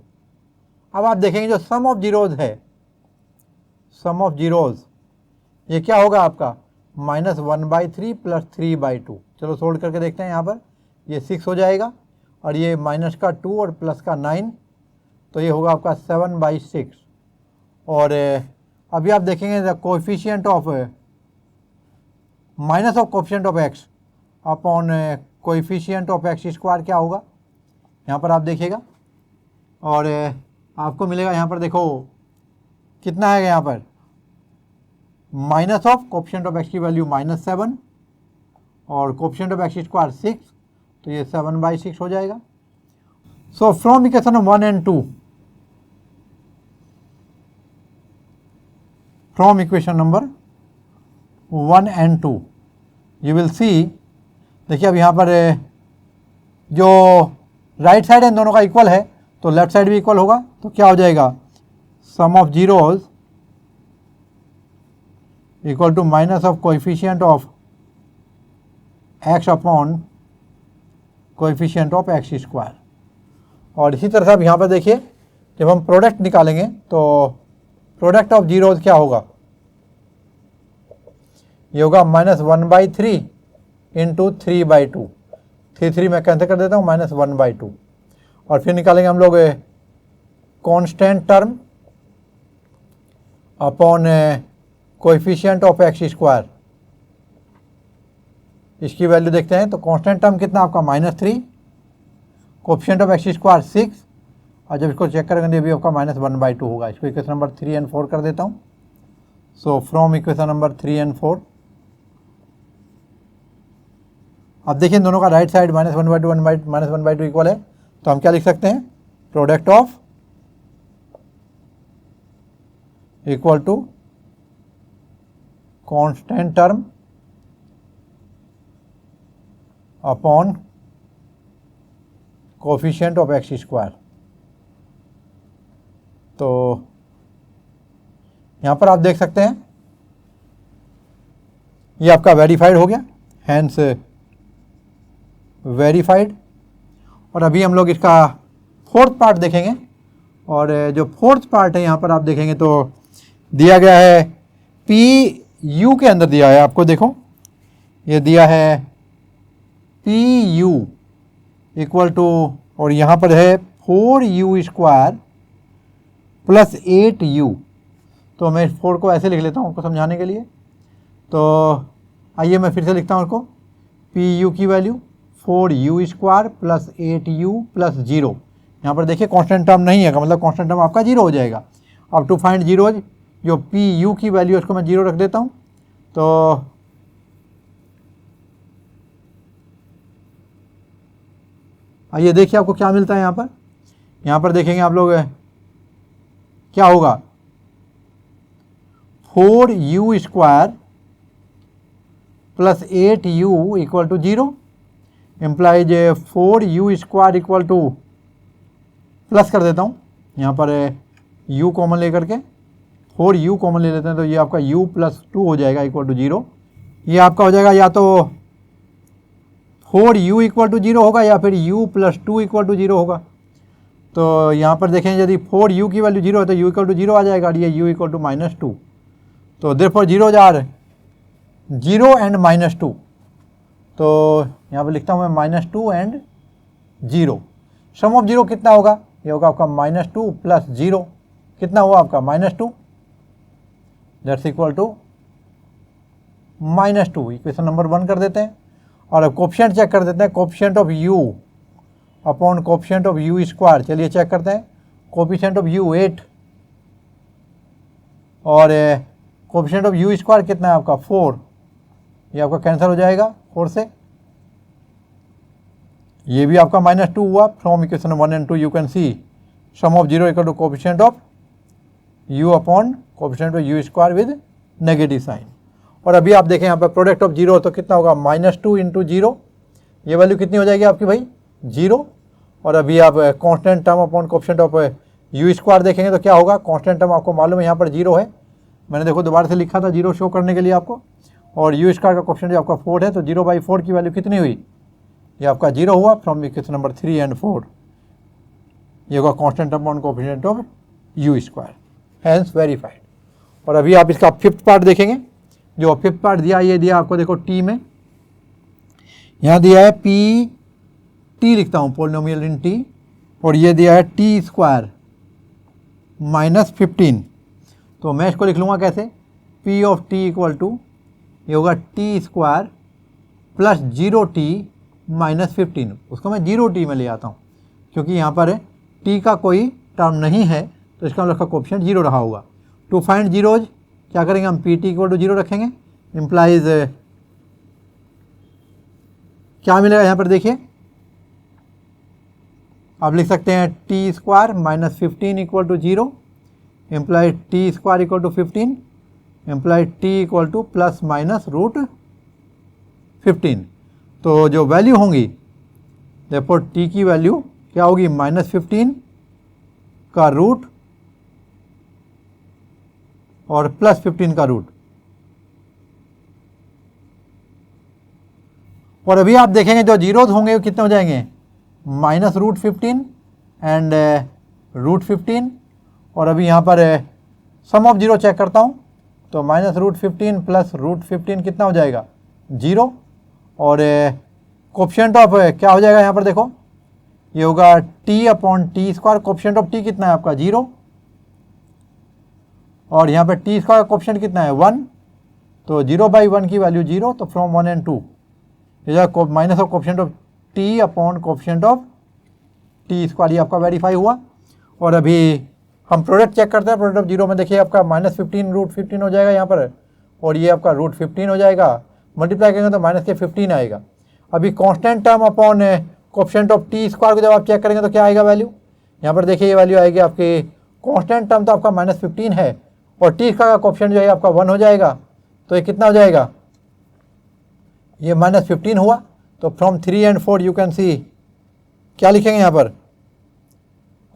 अब आप देखेंगे जो सम ऑफ जीरोज है, सम ऑफ जीरोज ये क्या होगा आपका माइनस 1/3 प्लस 3/2। चलो सोल्व करके देखते हैं, यहाँ पर ये 6 हो जाएगा और ये माइनस का 2 और प्लस का 9, तो ये होगा आपका 7/6। और अभी आप देखेंगे the coefficient of minus of coefficient of x upon coefficient of x square क्या होगा, यहाँ पर आप देखिएगा और आपको मिलेगा यहाँ पर देखो कितना है यहाँ पर minus of coefficient of x की वैल्यू -7 और कोएफिशिएंट ऑफ एक्स स्क्वायर 6, तो ये 7/6 हो जाएगा। So from equation 1 and 2, from equation number 1 and 2 you will see, देखिए अब यहाँ पर जो राइट साइड है इन दोनों का इक्वल है तो लेफ्ट साइड भी इक्वल होगा, तो क्या हो जाएगा sum of zeros equal to minus of coefficient of x upon coefficient of x square. और इसी तरह से आप यहाँ पर देखिए जब हम प्रोडक्ट निकालेंगे तो प्रोडक्ट ऑफ जीरोज क्या होगा, ये होगा -1/3 इंटू 3/2, 3 मैं कैंसिल कर देता हूँ, -1/2। और फिर निकालेंगे हम लोग constant term upon coefficient of x square, इसकी वैल्यू देखते हैं। तो कांस्टेंट टर्म कितना आपका -3, कोएफिशिएंट ऑफ एक्स स्क्वायर 6, और जब इसको चेक करेंगे भी आपका -1/2 होगा। इसको इक्वेशन नंबर 3 and 4 कर देता हूँ। So from equation number 3 and 4 अब देखिए दोनों का राइट साइड -1/2 इक्वल है, तो हम क्या लिख सकते हैं product of equal to constant term upon coefficient of x square. तो यहाँ पर आप देख सकते हैं ये आपका वेरीफाइड हो गया, हैंस वेरीफाइड। और अभी हम लोग इसका फोर्थ पार्ट देखेंगे, और जो फोर्थ पार्ट है यहाँ पर आप देखेंगे तो दिया गया है पी यू के अंदर दिया है आपको, देखो ये दिया है पी यू इक्वल टू, और यहाँ पर है 4u² प्लस 8u। तो मैं 4 को ऐसे लिख लेता हूँ आपको समझाने के लिए। तो आइए मैं फिर से लिखता हूँ उसको, पी यू की value 4u² plus 8u plus 0। यहाँ पर देखिए कांस्टेंट टर्म नहीं है, का मतलब कांस्टेंट टर्म आपका 0 हो जाएगा। अब टू फाइंड जीरोज, जो पी यू की वैल्यू उसको मैं 0 रख देता हूँ। तो आइए देखिए आपको क्या मिलता है यहाँ पर देखेंगे आप लोग क्या होगा, 4u² plus 8u equal to 0 implies 4u² equal to, plus कर देता हूँ यहाँ पर u कॉमन लेकर के, 4u कॉमन ले लेते हैं तो ये आपका u प्लस 2 हो जाएगा इक्वल टू 0। ये आपका हो जाएगा या तो 4u इक्वल टू 0 होगा या फिर u प्लस 2 इक्वल टू 0 होगा। तो यहाँ पर देखें यदि 4u की वैल्यू 0 है तो u इक्वल टू 0 आ जाएगा, और ये u इक्वल टू -2। तो देयरफॉर जीरोज आर 0 एंड -2। तो यहाँ पर लिखता हूँ मैं -2 एंड 0। सम ऑफ 0 कितना होगा, ये होगा आपका -2 प्लस 0, कितना हुआ आपका -2, that's equal to -2। Equation number 1 कर देते हैं। और अब कोफिशिएंट चेक कर देते हैं, coefficient of u upon coefficient of u²। चलिए चेक करते हैं, कोफिशिएंट ऑफ u 8 और कोफिशिएंट ऑफ u² कितना है आपका 4। ये आपका कैंसिल हो जाएगा 4 से, ये भी आपका -2 हुआ। From equation 1 and 2 you can see sum of 0 equal to coefficient of u upon coefficient of u² with negative sign. और अभी आप देखें यहाँ पर प्रोडक्ट ऑफ 0 तो कितना होगा, -2 इंटू 0, ये वैल्यू कितनी हो जाएगी आपकी भाई 0। और अभी आप constant term upon coefficient of u² देखेंगे तो क्या होगा, कांस्टेंट टर्म आपको मालूम है यहाँ पर 0 है, मैंने देखो दोबारा से लिखा था 0 शो करने के लिए आपको। और u² का कोफिशिएंट जो आपका 4 है, तो 0/4 की वैल्यू कितनी हुई, ये आपका 0 हुआ। फ्रॉम इक्वेशन नंबर 3 एंड 4 ये होगा constant term upon coefficient of u², hence verified. और अभी आप इसका फिफ्थ पार्ट देखेंगे, जो फिफ्थ पार्ट दिया, ये दिया आपको देखो टी में, यहाँ दिया है पी टी, लिखता हूँ पोलिनोमियल इन टी, और ये दिया है t² -15। तो मैं इसको लिख लूँगा कैसे, p of t equal to, ये होगा t² प्लस 0t -15। उसको मैं 0t में ले आता हूँ, क्योंकि यहाँ पर t का कोई टर्म नहीं है, तो इसका मतलब कोफिशिएंट 0 रहा होगा। टू फाइंड जीरोज क्या करेंगे हम, पी टी इक्वल टू 0 रखेंगे, इम्प्लाइज क्या मिलेगा यहाँ पर देखिए, आप लिख सकते हैं t² -15 equal to 0, implied t² equal to 15, implied t equal to plus minus √15। तो जो वैल्यू होंगी, देखो t की वैल्यू क्या होगी, -15 का रूट और +15 का रूट। और अभी आप देखेंगे जो जीरोज होंगे वो कितने हो जाएंगे, -√15 एंड √15। और अभी यहाँ पर सम ऑफ 0 चेक करता हूँ, तो -√15 प्लस √15 कितना हो जाएगा 0। और कोफिशिएंट ऑफ क्या हो जाएगा यहाँ पर देखो, ये होगा t upon t²। Coefficient of t कितना है आपका 0, और यहाँ पर t² का कोफिशिएंट कितना है 1, तो 0/1 की वैल्यू 0। तो फ्रॉम 1 एंड 2 ये minus of coefficient of t upon coefficient of t², ये आपका वेरीफाई हुआ। और अभी हम प्रोडक्ट चेक करते हैं, प्रोडक्ट ऑफ 0 में देखिए आपका -15 √15 हो जाएगा यहाँ पर, और ये आपका √15 हो जाएगा, मल्टीप्लाई करेंगे तो माइनस के 15 आएगा। अभी constant term upon coefficient of t² को जब आप चेक करेंगे तो क्या आएगा वैल्यू, यहाँ पर देखिए ये वैल्यू आएगी आपकी, कांस्टेंट टर्म तो आपका -15 है और t का कोफिशिएंट जो है आपका 1 हो जाएगा, तो ये कितना हो जाएगा, ये -15 हुआ। तो फ्रॉम 3 एंड 4 यू कैन सी क्या लिखेंगे यहाँ पर,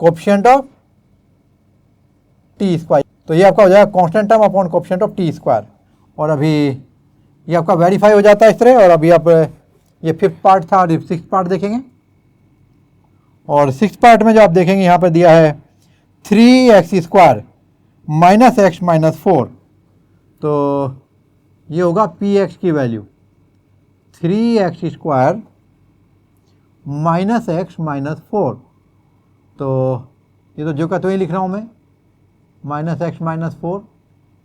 कोफिशिएंट ऑफ t²। तो ये आपका हो जाएगा constant term upon coefficient of t²। और अभी ये आपका वेरीफाई हो जाता है इस तरह। और अभी आप ये 5th पार्ट था और 6th पार्ट देखेंगे। और 6th पार्ट में जो आप देखेंगे यहाँ पर दिया है 3x² माइनस एक्स माइनस 4, तो ये होगा पी एक्स की value 3x² minus x minus 4, तो ये तो जो का तो ही लिख रहा हूँ मैं, माइनस एक्स माइनस 4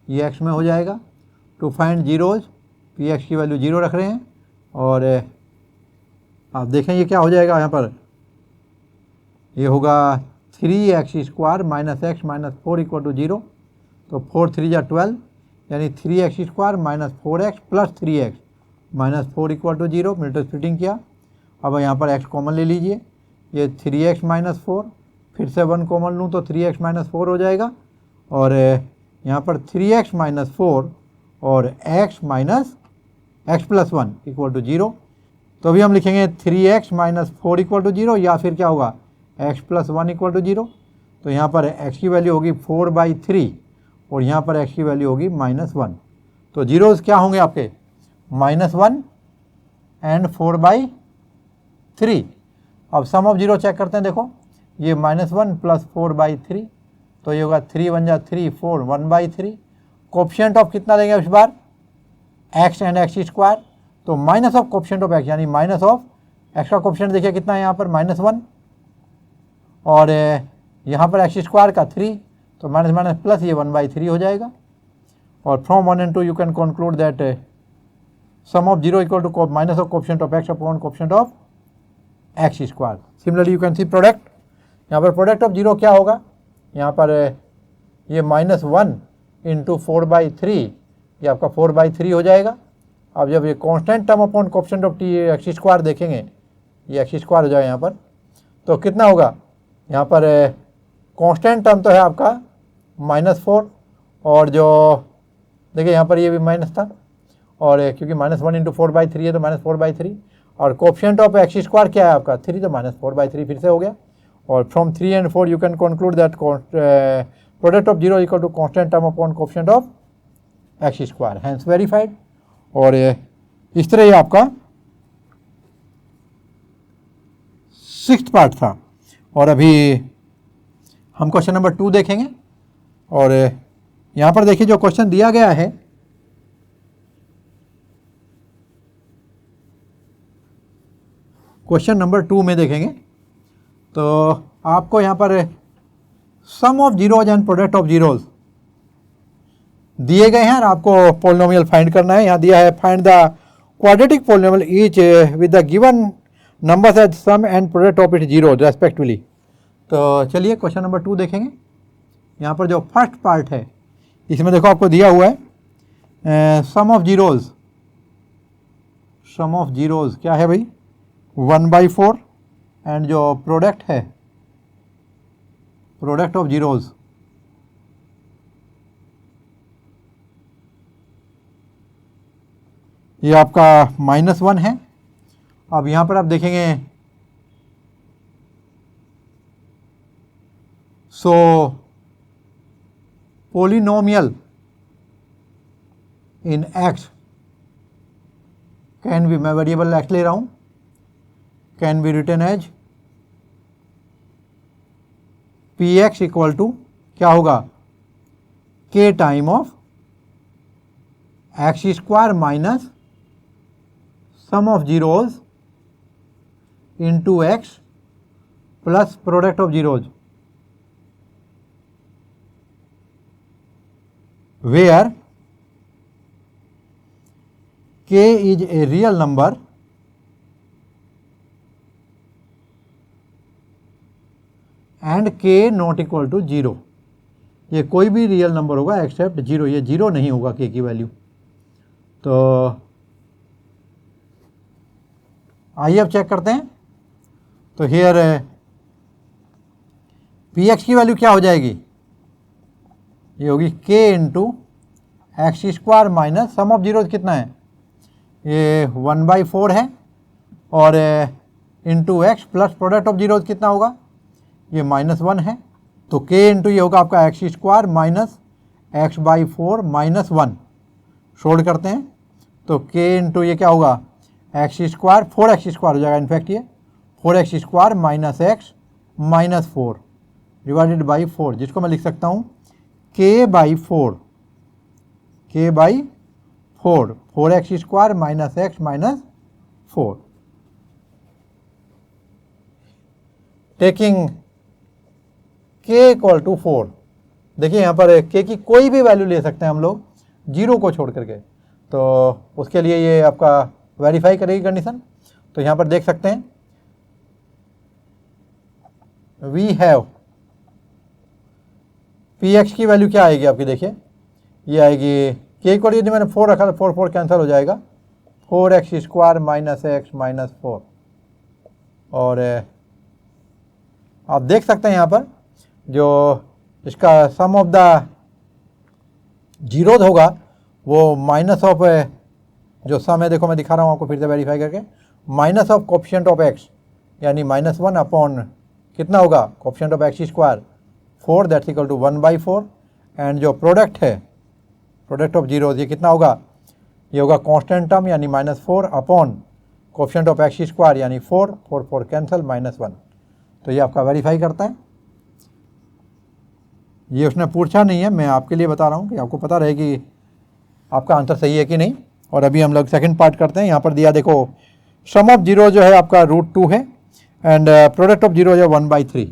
ये x में हो जाएगा। To find zeros P x की वैल्यू 0 रख रहे हैं और आप देखें ये क्या हो जाएगा यहाँ पर, ये होगा 3x² minus x minus 4 equal to 0, तो 4 3 जा 12 यानी 3x² minus 4x plus 3x minus 4 equal to 0, minute splitting किया। अब यहाँ पर x कॉमन ले लीजिए, ये 3x माइनस 4, फिर से 1 कॉमन लूँ तो 3x माइनस 4 हो जाएगा, और यहाँ पर 3x माइनस 4 और x minus x plus 1 equal to 0, तो अभी हम लिखेंगे 3x माइनस 4 इक्वल टू 0 या फिर क्या होगा x प्लस 1 इक्वल टू 0। तो यहाँ पर x की वैल्यू होगी 4/3 और यहाँ पर x की वैल्यू होगी -1, तो जीरोज़ क्या होंगे आपके -1 एंड 4/3। अब सम ऑफ जीरो चेक करते हैं, देखो ये -1 प्लस 4/3, तो ये होगा 3 1 जा 3 4 1/3। कोफिशिएंट ऑफ कितना देंगे इस बार x एंड x², तो minus of coefficient of x यानी माइनस ऑफ x का कोफिशिएंट देखिए कितना है यहाँ पर -1, और यहाँ पर x² का 3, तो माइनस माइनस प्लस ये 1/3 हो जाएगा। और from 1 and 2 you can conclude that sum of zero equal to minus of coefficient of x upon coefficient of x²। Similarly you can see product, यहाँ पर प्रोडक्ट ऑफ जीरो क्या होगा, यहाँ पर ये -1 इंटू 4/3 ये आपका 4/3 हो जाएगा। अब जब ये constant term upon coefficient of x² देखेंगे, ये x² हो जाएगा यहाँ पर, तो कितना होगा यहाँ पर कांस्टेंट टर्म तो है आपका -4, और जो देखिए यहाँ पर ये भी माइनस था, और क्योंकि -1 इंटू 4/3 है तो -4/3, और कोफिशिएंट ऑफ x² क्या है आपका 3, तो -4/3 फिर से हो गया। और from 3 and 4 you can conclude that product of zero equal to constant term upon coefficient of x², hence verified. और इस तरह ये आपका 6th पार्ट था, और अभी हम क्वेश्चन नंबर 2 देखेंगे। और यहाँ पर देखिए जो क्वेश्चन दिया गया है, क्वेश्चन नंबर 2 में देखेंगे तो आपको यहाँ पर sum of zeros and product of zeros दिए गए हैं और आपको पोलिनोमियल फाइंड करना है। यहाँ दिया है find the quadratic polynomial each with the given numbers as sum and product of it zero respectively. तो चलिए क्वेश्चन नंबर 2 देखेंगे। यहाँ पर जो फर्स्ट पार्ट है इसमें देखो आपको दिया हुआ है sum of zeros, sum of zeros क्या है भाई 1/4, एंड जो प्रोडक्ट है प्रोडक्ट ऑफ जीरोज ये आपका -1 है। अब यहाँ पर आप देखेंगे so polynomial in x can be, मैं वेरिएबल x ले रहा हूँ, can be written as p x equal to क्या होगा k time of x² minus sum of zeros into x plus product of zeros, where k is a real number and k not equal to 0। ये कोई भी real number होगा accept 0, ये 0 नहीं होगा k की वैल्यू। तो आइए अब चेक करते हैं। तो हियर पी एक्स की वैल्यू क्या हो जाएगी, ये होगी k into x² minus sum of zeros कितना है, ये 1/4 है, और into x plus product of zeros कितना होगा, ये -1 है। तो k इंटू ये होगा आपका x² माइनस x/4 -1, सोल्व करते हैं तो k इंटू ये क्या होगा एक्स स्क्वायर 4x स्क्वायर हो जाएगा, इनफैक्ट ये 4x square minus x minus 4 divided by 4, जिसको मैं लिख सकता हूँ k by 4, k by 4, 4x square minus x minus 4, taking k equal to 4। देखिए यहाँ पर k की कोई भी वैल्यू ले सकते हैं हम लोग, 0 को छोड़ करके, तो उसके लिए ये आपका वेरीफाई करेगी कंडीशन। तो यहाँ पर देख सकते हैं वी हैव px की वैल्यू क्या आएगी आपकी, देखिए ये आएगी k को यदि मैंने 4 रखा तो 4 4 कैंसिल हो जाएगा, 4x square minus x minus 4। और आप देख सकते हैं यहाँ पर जो इसका सम ऑफ द जीरोज होगा वो माइनस ऑफ जो सम है, देखो मैं दिखा रहा हूँ आपको फिर से वेरीफाई करके, minus of coefficient of x यानी -1 अपॉन कितना होगा coefficient of x square 4, that's equal to 1/4। And जो प्रोडक्ट है, प्रोडक्ट ऑफ जीरोज, ये कितना होगा, ये होगा कांस्टेंट टर्म यानी -4 upon coefficient of x square यानी 4 4 4 कैंसिल -1। तो ये आपका वेरीफाई करता है। ये उसने पूछा नहीं है, मैं आपके लिए बता रहा हूँ कि आपको पता रहे कि आपका आंसर सही है कि नहीं। और अभी हम लोग सेकंड पार्ट करते हैं। यहाँ पर दिया देखो सम ऑफ जीरो जो है आपका √2 है एंड प्रोडक्ट ऑफ जीरो जो 1/3।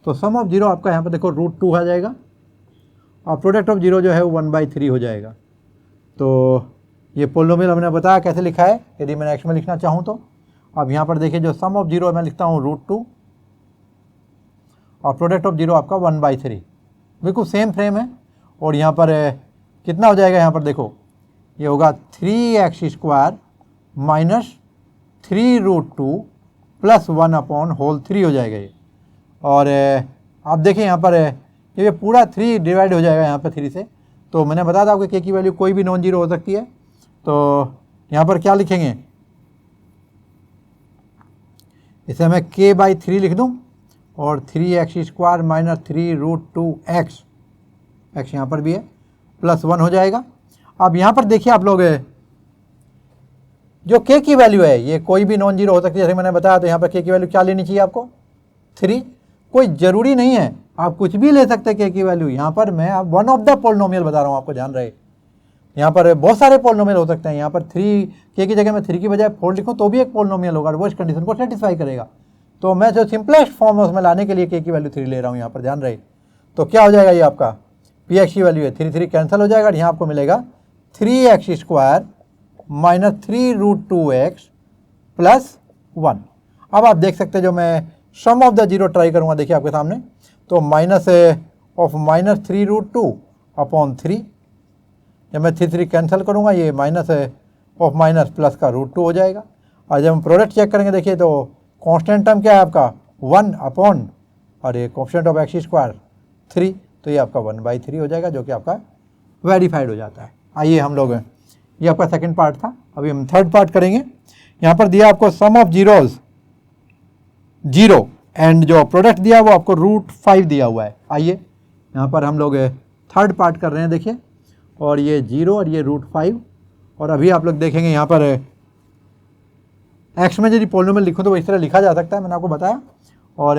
तो सम ऑफ जीरो आपका यहाँ पर देखो √2 आ जाएगा और प्रोडक्ट ऑफ जीरो जो है वो 1/3 हो जाएगा। तो ये पोलिनोमियल हमने बताया कैसे लिखा है, यदि मैंने एक्स में लिखना चाहूँ तो। अब यहाँ पर देखिए जो सम ऑफ जीरो मैं लिखता हूँ √2 और प्रोडक्ट ऑफ जीरो आपका 1/3, बिल्कुल सेम फ्रेम है। और यहाँ पर कितना हो जाएगा, यहाँ पर देखो ये होगा 3x square minus 3√2 plus 1 upon whole 3 हो जाएगा ये। और आप देखिए यहाँ पर ये पूरा 3 डिवाइड हो जाएगा यहाँ पर 3 से। तो मैंने बताया था आपको k की वैल्यू कोई भी नॉन जीरो हो सकती है। तो यहाँ पर क्या लिखेंगे, इसे मैं k/3 लिख दूँ और 3x square minus 3√2x, x यहाँ पर भी है, प्लस 1 हो जाएगा। अब यहाँ पर देखिए आप लोग जो k की वैल्यू है ये कोई भी नॉन जीरो हो सकती है, जैसे मैंने बताया। तो यहाँ पर k की वैल्यू क्या लेनी चाहिए आपको, 3। कोई ज़रूरी नहीं है, आप कुछ भी ले सकते हैं k की वैल्यू। यहाँ पर मैं आप वन ऑफ द पोलिनोमियल बता रहा हूँ, आपको ध्यान रहे। यहाँ पर बहुत सारे पोलिनोमियल हो सकते हैं। यहाँ पर 3 k की जगह मैं 3 की बजाय 4 लिखूँ तो भी एक पोलिनोमियल होगा, वो इस कंडीशन को सेटिस्फाई करेगा। तो मैं जो सिंपलेस्ट फॉर्म है उसमें लाने के लिए k की वैल्यू 3 ले रहा हूँ, यहाँ पर ध्यान रहे। तो क्या हो जाएगा, ये आपका px की वैल्यू है 3 कैंसिल हो जाएगा और यहाँ आपको मिलेगा 3x square minus 3√2x plus 1। अब आप देख सकते हैं जो मैं सम ऑफ द जीरो ट्राई करूँगा, देखिए आपके सामने। तो माइनस ऑफ माइनस 3√2 अपॉन 3, जब मैं 3 कैंसिल करूँगा ये माइनस ऑफ माइनस प्लस का √2 हो जाएगा। और जब हम प्रोडक्ट चेक करेंगे देखिए तो कांस्टेंट टर्म क्या है आपका 1 अपॉन और ये कोफिशिएंट ऑफ एक्स स्क्वायर 3, तो ये आपका 1/3 हो जाएगा, जो कि आपका वेरीफाइड हो जाता है। आइए हम लोग, ये आपका सेकंड पार्ट था, अभी हम थर्ड पार्ट करेंगे। यहाँ पर दिया आपको सम ऑफ जीरोज 0 एंड जो प्रोडक्ट दिया वो आपको √5 दिया हुआ है। आइए यहाँ पर हम लोग थर्ड पार्ट कर रहे हैं, देखिए। और ये 0 और ये √5। और अभी आप लोग देखेंगे यहाँ पर एक्स में यदि पोलिनोमियल लिखूँ तो वो इस तरह लिखा जा सकता है, मैंने आपको बताया। और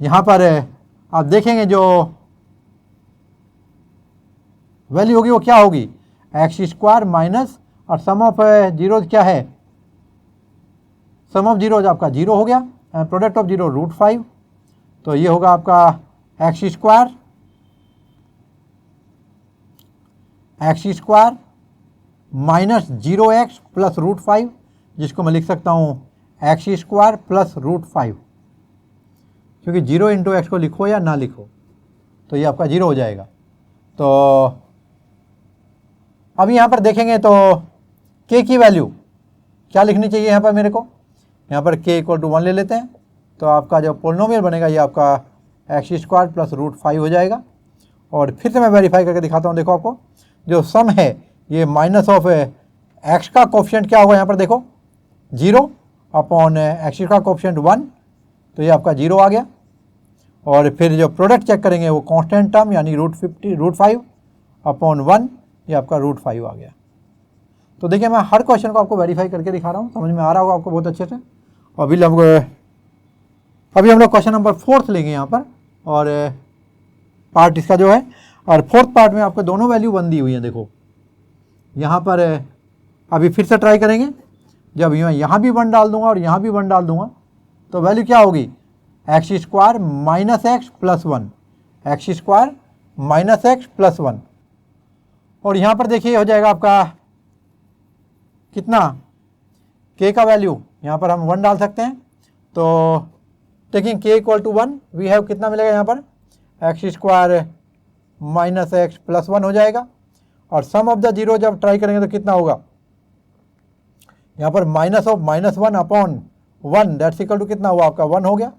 यहाँ पर आप देखेंगे जो वैल्यू होगी वो क्या होगी, एक्स स्क्वायर माइनस और सम ऑफ जीरोज क्या है, सम ऑफ जीरोज आपका 0 हो गया एंड प्रोडक्ट ऑफ जीरो √5। तो ये होगा आपका x square minus 0x plus √5, जिसको मैं लिख सकता हूँ एक्स स्क्वायर प्लस √5, क्योंकि 0 इंटू एक्स को लिखो या ना लिखो तो ये आपका 0 हो जाएगा। तो अभी यहाँ पर देखेंगे तो k की वैल्यू क्या लिखनी चाहिए यहाँ पर मेरे को, यहाँ पर k इक्वल टू 1 ले लेते हैं। तो आपका जो पोलिनोमियल बनेगा ये आपका एक्स स्क्वायर प्लस √5 हो जाएगा। और फिर से मैं वेरीफाई करके दिखाता हूँ, देखो आपको जो सम है ये माइनस ऑफ एक्स का कोफिशिएंट क्या होगा, यहाँ पर देखो 0 अपॉन एक्स का कोफिशिएंट 1, तो ये आपका 0 आ गया। और फिर जो प्रोडक्ट चेक करेंगे वो कांस्टेंट टर्म यानी √5 अपॉन 1, ये आपका √5 आ गया। तो देखिए मैं हर क्वेश्चन को आपको वेरीफाई करके दिखा रहा हूँ, समझ में आ रहा होगा आपको बहुत अच्छे से। अभी हम लोग क्वेश्चन नंबर 4 लेंगे यहाँ पर, और पार्ट इसका जो है, और 4th पार्ट में आपको दोनों वैल्यू 1 दी हुई है। देखो यहाँ पर अभी फिर से ट्राई करेंगे, जब यहाँ भी 1 डाल दूंगा और यहाँ भी 1 डाल दूंगा तो वैल्यू क्या होगी, x² minus x plus 1, x² minus x plus 1। और यहाँ पर देखिए हो जाएगा आपका कितना, k का वैल्यू यहाँ पर हम 1 डाल सकते हैं, तो taking k equal to 1 we have कितना मिलेगा यहाँ पर, x² माइनस एक्स प्लस 1 हो जाएगा। और सम ऑफ द जीरो जब ट्राई करेंगे तो कितना होगा, यहाँ पर minus of -1 upon 1 that's equal to कितना हुआ आपका 1 हो गया।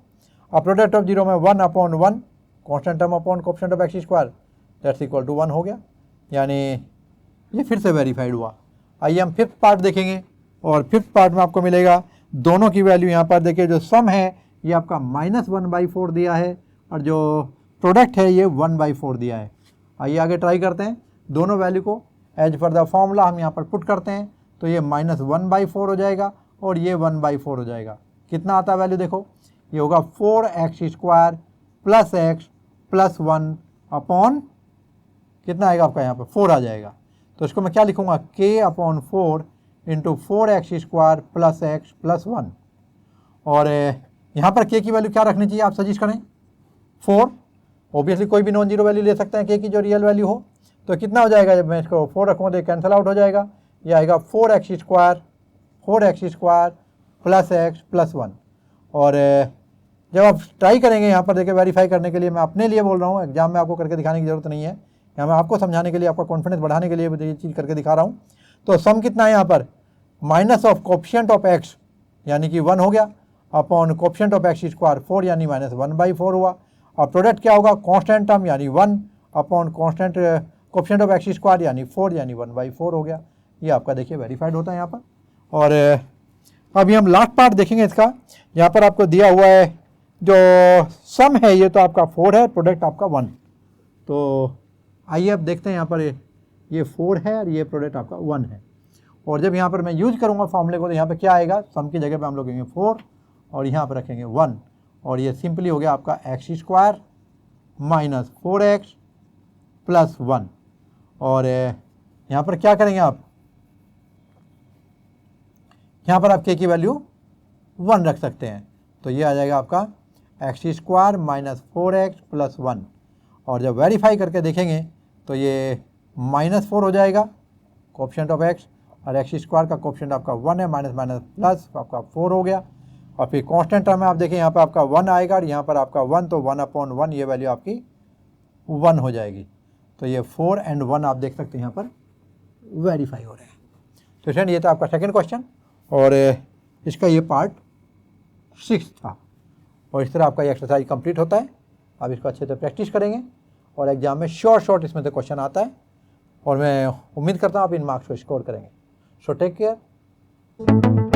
और प्रोडक्ट ऑफ जीरो में 1 upon 1 constant term upon coefficient of x² that's equal to 1 हो गया, यानी ये फिर से वेरीफाइड हुआ। आइए हम 5th पार्ट देखेंगे, और 5th पार्ट में आपको मिलेगा दोनों की वैल्यू। यहाँ पर देखिए जो सम है ये आपका -1/4 दिया है, और जो प्रोडक्ट है ये 1/4 दिया है। आइए आगे ट्राई करते हैं, दोनों वैल्यू को एज पर द फॉर्मूला हम यहाँ पर पुट करते हैं, तो ये -1/4 हो जाएगा और ये 1/4 हो जाएगा। कितना आता है वैल्यू, देखो ये होगा 4x² plus x plus 1 upon कितना आएगा आपका, यहाँ पर 4 आ जाएगा। तो इसको मैं क्या लिखूँगा, k/4 into 4x² plus x plus 1। और यहाँ पर k की वैल्यू क्या रखनी चाहिए, आप सजेस्ट करें 4। ऑब्वियसली कोई भी नॉन जीरो वैल्यू ले सकते हैं k की जो रियल वैल्यू हो। तो कितना हो जाएगा, जब मैं इसको 4 रखूँगा तो कैंसिल आउट हो जाएगा, ये आएगा 4x² प्लस x प्लस 1। और जब आप ट्राई करेंगे यहाँ पर देखिए वेरीफाई करने के लिए, मैं अपने लिए बोल रहा हूँ, एग्जाम में आपको करके दिखाने की जरूरत नहीं है, यहाँ मैं आपको समझाने के लिए, आपका कॉन्फिडेंस बढ़ाने के लिए ये चीज़ करके दिखा रहा हूँ। तो सम कितना है यहाँ पर, minus of coefficient of x यानी कि 1 हो गया, अपॉन कोएफिशिएंट ऑफ x² 4 यानी -1/4 हुआ। और प्रोडक्ट क्या होगा, कांस्टेंट टर्म यानी 1 upon constant coefficient of x² यानी 4 यानी 1/4 हो गया। ये आपका देखिए वेरीफाइड होता है यहाँ पर। और अभी हम लास्ट पार्ट देखेंगे इसका। यहाँ पर आपको दिया हुआ है जो सम है ये तो आपका 4 है, प्रोडक्ट आपका 1। तो आइए अब देखते हैं, यहाँ पर ये 4 है और ये प्रोडक्ट आपका 1 है। और जब यहाँ पर मैं यूज करूँगा फॉर्मूले को तो यहाँ पे क्या आएगा, सम की जगह पे हम लोग कहेंगे 4 और यहाँ पर रखेंगे 1, और ये सिंपली हो गया आपका x² माइनस 4x प्लस 1। और यहाँ पर क्या करेंगे आप, यहाँ पर आप k की वैल्यू 1 रख सकते हैं, तो ये आ जाएगा आपका x² माइनस 4x प्लस 1। और जब वेरीफाई करके देखेंगे तो ये -4 हो जाएगा कोएफिशिएंट ऑफ x, और x² का कोएफिशिएंट आपका 1 है, माइनस माइनस प्लस आपका 4 हो गया। और फिर कांस्टेंट टर्म में आप देखें यहाँ पर आपका 1 आएगा और यहाँ पर आपका 1, तो 1/1 ये वैल्यू आपकी 1 हो जाएगी। तो ये 4 और 1 आप देख सकते हैं यहाँ पर वेरीफाई हो रहे हैं। तो स्टूडेंट ये था आपका सेकंड क्वेश्चन, और इसका ये पार्ट 6 था। और इस तरह आपका ये एक्सरसाइज कंप्लीट होता है। आप इसको अच्छे से प्रैक्टिस करेंगे और एग्जाम में शॉर्ट इसमें से क्वेश्चन आता है, और मैं उम्मीद करता हूँ आप इन मार्क्स को स्कोर करेंगे। So take care.